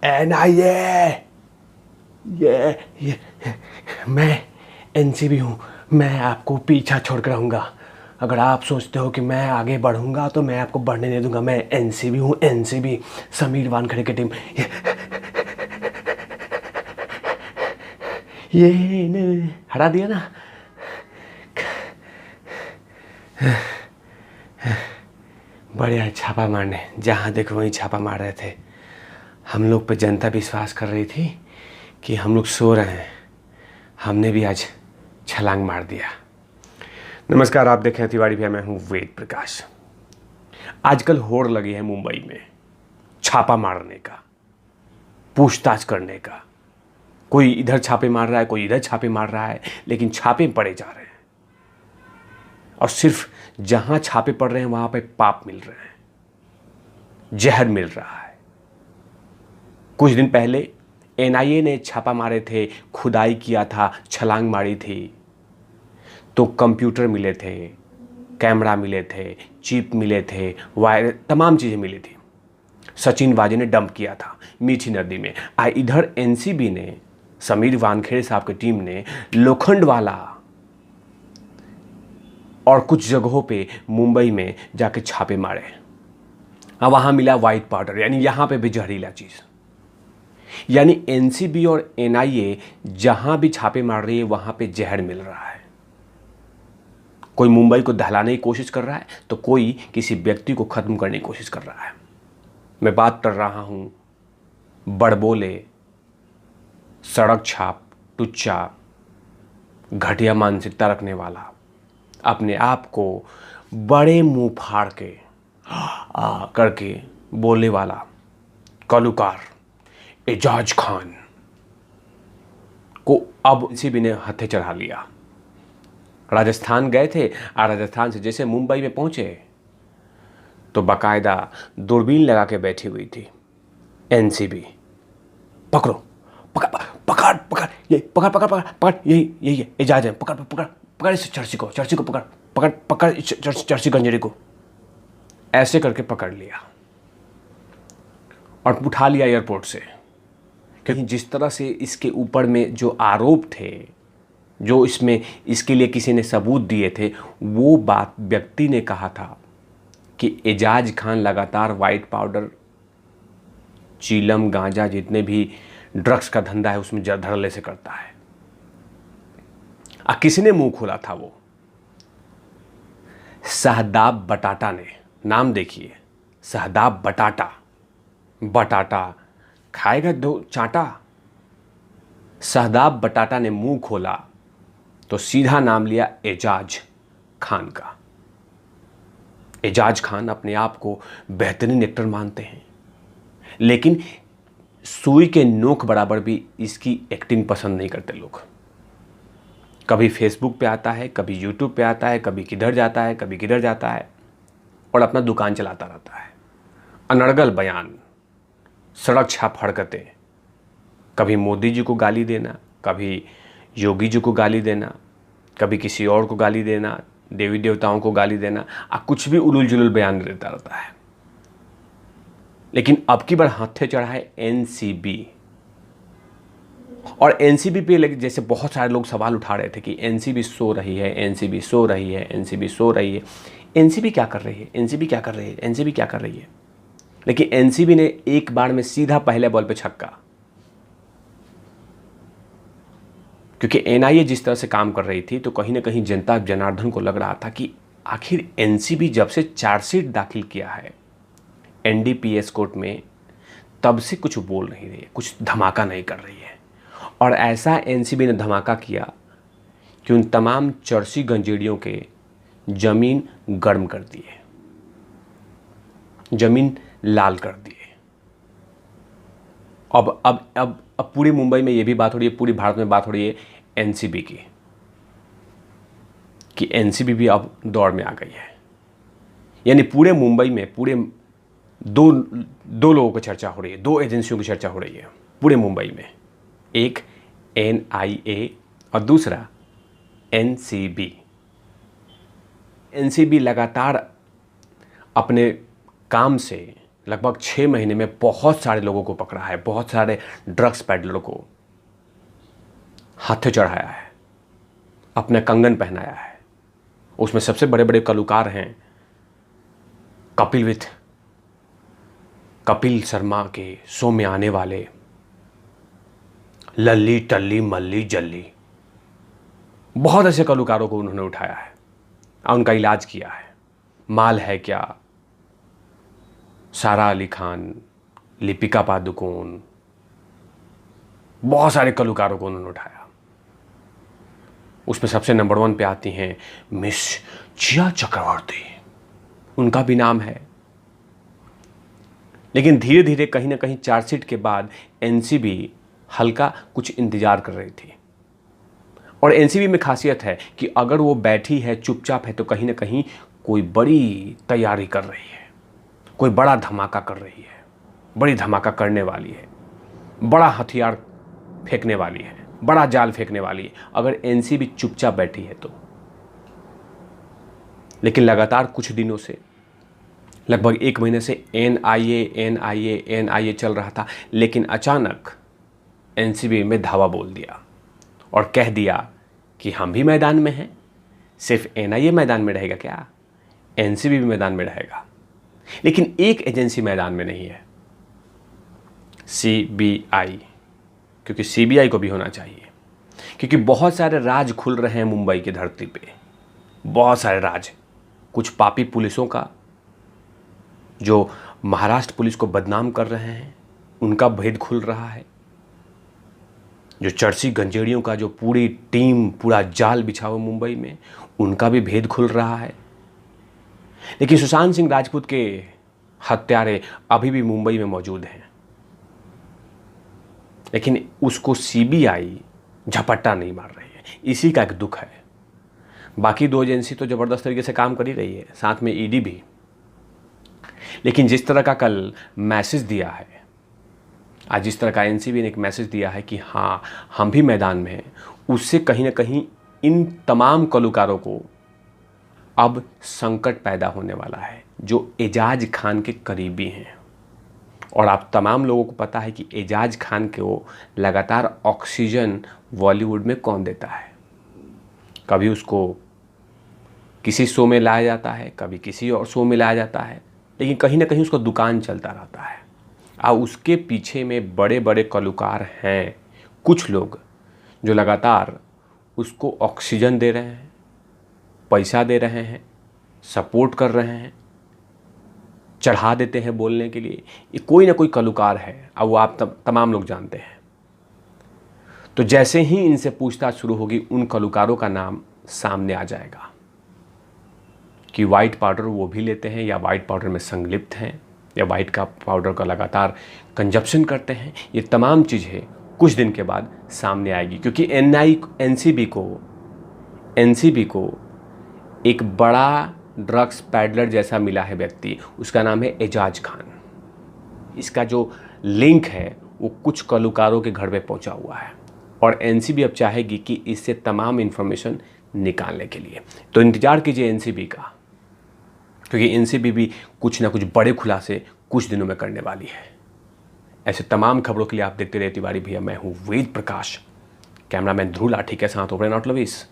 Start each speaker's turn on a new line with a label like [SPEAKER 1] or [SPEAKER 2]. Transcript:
[SPEAKER 1] NIA, ये मैं NCB हूँ। मैं आपको पीछा छोड़कर रहूँगा। अगर आप सोचते हो कि मैं आगे बढ़ूँगा तो मैं आपको बढ़ने नहीं दूंगा। मैं एनसीबी हूँ, एनसीबी, समीर वानखेड़े की टीम। ये हरा दिया ना। बढ़िया छापा मारने, जहाँ देखो वहीं छापा मार रहे थे। हम लोग पे जनता विश्वास कर रही थी कि हम लोग सो रहे हैं। हमने भी आज छलांग मार दिया। नमस्कार, आप देखें तिवारी भैया, मैं हूँ वेद प्रकाश। आजकल होड़ लगी है मुंबई में छापा मारने का, पूछताछ करने का। कोई इधर छापे मार रहा है, कोई इधर छापे मार रहा है, लेकिन छापे पड़े जा रहे हैं। और सिर्फ जहां छापे पड़ रहे हैं वहां पे पाप मिल रहे हैं, जहर मिल रहा है। कुछ दिन पहले एनआईए ने छापा मारे थे, खुदाई किया था, छलांग मारी थी, तो कंप्यूटर मिले थे, कैमरा मिले थे, चिप मिले थे, वायर, तमाम चीज़ें मिली थी। सचिन वाजे ने डंप किया था मीठी नदी में। इधर एनसीबी ने, समीर वानखेड़े साहब की टीम ने लोखंडवाला और कुछ जगहों पे मुंबई में जाके छापे मारे। अब वहाँ मिला वाइट पाउडर, यानी यहाँ पे भी जहरीला चीज़। यानी एनसीबी और एनआईए जहाँ भी छापे मार रही है वहाँ पे जहर मिल रहा है। कोई मुंबई को दहलाने की कोशिश कर रहा है तो कोई किसी व्यक्ति को ख़त्म करने की कोशिश कर रहा है। मैं बात कर रहा हूँ बड़बोले, सड़क छाप, टुच्चा, घटिया मानसिकता रखने वाला, अपने आप को बड़े मुंह फाड़ के करके बोलने वाला कलुकार एजाज खान को अब एनसीबी ने हत्थे चढ़ा लिया। राजस्थान गए थे और राजस्थान से जैसे मुंबई में पहुंचे तो बाकायदा दूरबीन लगा के बैठी हुई थी एनसीबी। पकड़ो, पकड़ पकड़ पकड़, ये पकड़ पकड़ पकड़ पकड़, यही यही है, एजाज है, पकड़ पकड़ पकड़ इस चर्ची को पकड़ पकड़ पकड़ इस चर्ची गंजेड़ी को। ऐसे करके पकड़ लिया और उठा लिया एयरपोर्ट से। क्योंकि जिस तरह से इसके ऊपर में जो आरोप थे, जो इसमें इसके लिए किसी ने सबूत दिए थे, वो बात व्यक्ति ने कहा था कि एजाज खान लगातार वाइट पाउडर, चीलम, गांजा, जितने भी ड्रग्स का धंधा है उसमें धड़ल्ले से करता है। किसी ने मुंह खोला था, वो सहदाब बटाटा ने। नाम देखिए, सहदाब बटाटा। बटाटा खाएगा दो चाटा। सहदाब बटाटा ने मुंह खोला तो सीधा नाम लिया एजाज खान का। एजाज खान अपने आप को बेहतरीन एक्टर मानते हैं, लेकिन सुई के नोक बराबर भी इसकी एक्टिंग पसंद नहीं करते लोग। कभी फेसबुक पे आता है, कभी यूट्यूब पे आता है, कभी किधर जाता है, कभी किधर जाता है, और अपना दुकान चलाता रहता है। अनर्गल बयान, सड़क छाप हरकतें, कभी मोदी जी को गाली देना, कभी योगी जी को गाली देना, कभी किसी और को गाली देना, देवी देवताओं को गाली देना, कुछ भी उलूल जुलूल बयान देता रहता है। लेकिन अब की बार हत्थे चढ़ा है एनसीबी। और एनसीबी पे जैसे बहुत सारे लोग सवाल उठा रहे थे कि एनसीबी सो रही है, एनसीबी सो रही है, एनसीबी सो रही है। एनसीबी क्या कर रही है, एनसीबी क्या कर रही है, एनसीबी क्या कर रही है? लेकिन एनसीबी ने एक बार में सीधा पहले बॉल पे छक्का। क्योंकि एनआईए जिस तरह से काम कर रही थी तो कहीं ना कहीं जनता जनार्दन को लग रहा था कि आखिर एनसीबी जब से चार्जशीट दाखिल किया है एनडीपीएस कोर्ट में, तब से कुछ बोल नहीं रही है, कुछ धमाका नहीं कर रही है। और ऐसा एनसीबी ने धमाका किया कि उन तमाम चर्ची गंजेड़ियों के जमीन गर्म कर दिए, जमीन लाल कर दिए। अब पूरी मुंबई में ये भी बात हो रही है, पूरी भारत में बात हो रही है एनसीबी की, कि एनसीबी भी अब दौड़ में आ गई है। यानी पूरे मुंबई में पूरे दो लोगों की चर्चा हो रही है, दो एजेंसियों की चर्चा हो रही है पूरे मुंबई में। एक एनआईए और दूसरा एनसीबी। एनसीबी लगातार अपने काम से लगभग 6 महीने में बहुत सारे लोगों को पकड़ा है, बहुत सारे ड्रग्स पैडलरों को हाथे चढ़ाया है, अपने कंगन पहनाया है। उसमें सबसे बड़े बड़े कलुकार हैं कपिल शर्मा के शो में आने वाले लल्ली टल्ली मल्ली जल्ली। बहुत ऐसे कलाकारों को उन्होंने उठाया है और उनका इलाज किया है। माल है क्या, सारा अली खान, लिपिका पादुकोण, बहुत सारे कलाकारों को उन्होंने उठाया। उसमें सबसे नंबर 1 पे आती हैं मिस जिया चक्रवर्ती, उनका भी नाम है। लेकिन धीरे धीरे कहीं ना कहीं चार्जशीट के बाद एनसीबी हल्का कुछ इंतजार कर रही थी। और एनसीबी में खासियत है कि अगर वो बैठी है, चुपचाप है, तो कहीं ना कहीं कोई बड़ी तैयारी कर रही है, कोई बड़ा धमाका कर रही है, बड़ी धमाका करने वाली है, बड़ा हथियार फेंकने वाली है, बड़ा जाल फेंकने वाली है, अगर एनसीबी चुपचाप बैठी है तो। लेकिन लगातार कुछ दिनों से, लगभग 1 महीने से एनआईए चल रहा था। लेकिन अचानक एनसीबी में धावा बोल दिया और कह दिया कि हम भी मैदान में हैं। सिर्फ एनआईए मैदान में रहेगा क्या, एनसीबी भी मैदान में रहेगा। लेकिन एक एजेंसी मैदान में नहीं है, सीबीआई, क्योंकि सीबीआई को भी होना चाहिए। क्योंकि बहुत सारे राज खुल रहे हैं मुंबई की धरती पे, बहुत सारे राज। कुछ पापी पुलिसों का जो महाराष्ट्र पुलिस को बदनाम कर रहे हैं, उनका भेद खुल रहा है। जो चर्ची गंजेड़ियों का जो पूरी टीम, पूरा जाल बिछा हुआ मुंबई में, उनका भी भेद खुल रहा है। लेकिन सुशांत सिंह राजपूत के हत्यारे अभी भी मुंबई में मौजूद हैं। लेकिन उसको सीबीआई झपट्टा नहीं मार रही है, इसी का एक दुख है। बाकी 2 एजेंसी तो ज़बरदस्त तरीके से काम कर ही रही है, साथ में ईडी भी। लेकिन जिस तरह का कल मैसेज दिया है, आज जिस तरह का एनसीबी ने एक मैसेज दिया है कि हाँ हम भी मैदान में हैं, उससे कहीं ना कहीं इन तमाम कलाकारों को अब संकट पैदा होने वाला है, जो एजाज खान के करीबी हैं। और आप तमाम लोगों को पता है कि एजाज खान को लगातार ऑक्सीजन बॉलीवुड में कौन देता है। कभी उसको किसी शो में लाया जाता है, कभी किसी और शो में लाया जाता है, लेकिन कहीं ना कहीं उसका दुकान चलता रहता है। और उसके पीछे में बड़े बड़े कलाकार हैं, कुछ लोग जो लगातार उसको ऑक्सीजन दे रहे हैं, पैसा दे रहे हैं, सपोर्ट कर रहे हैं, चढ़ा देते हैं बोलने के लिए। ये कोई ना कोई कलाकार है, और वो आप तमाम लोग जानते हैं। तो जैसे ही इनसे पूछताछ शुरू होगी, उन कलाकारों का नाम सामने आ जाएगा कि वाइट पाउडर वो भी लेते हैं, या वाइट पाउडर में संलिप्त हैं, या वाइट का पाउडर का लगातार कंजप्शन करते हैं। ये तमाम चीज़ें कुछ दिन के बाद सामने आएगी। क्योंकि एनसीबी को एक बड़ा ड्रग्स पैडलर जैसा मिला है व्यक्ति, उसका नाम है एजाज खान। इसका जो लिंक है वो कुछ कलाकारों के घर पे पहुंचा हुआ है, और एनसीबी अब चाहेगी कि इससे तमाम इन्फॉर्मेशन निकालने के लिए। तो इंतज़ार कीजिए एनसीबी का, क्योंकि एनसीबी भी कुछ ना कुछ बड़े खुलासे कुछ दिनों में करने वाली है। ऐसे तमाम खबरों के लिए आप देखते रहिए तिवारी भैया। मैं हूँ वेद प्रकाश, कैमरामैन ध्रुव लाठी के साथ ओपन आउट लवीस।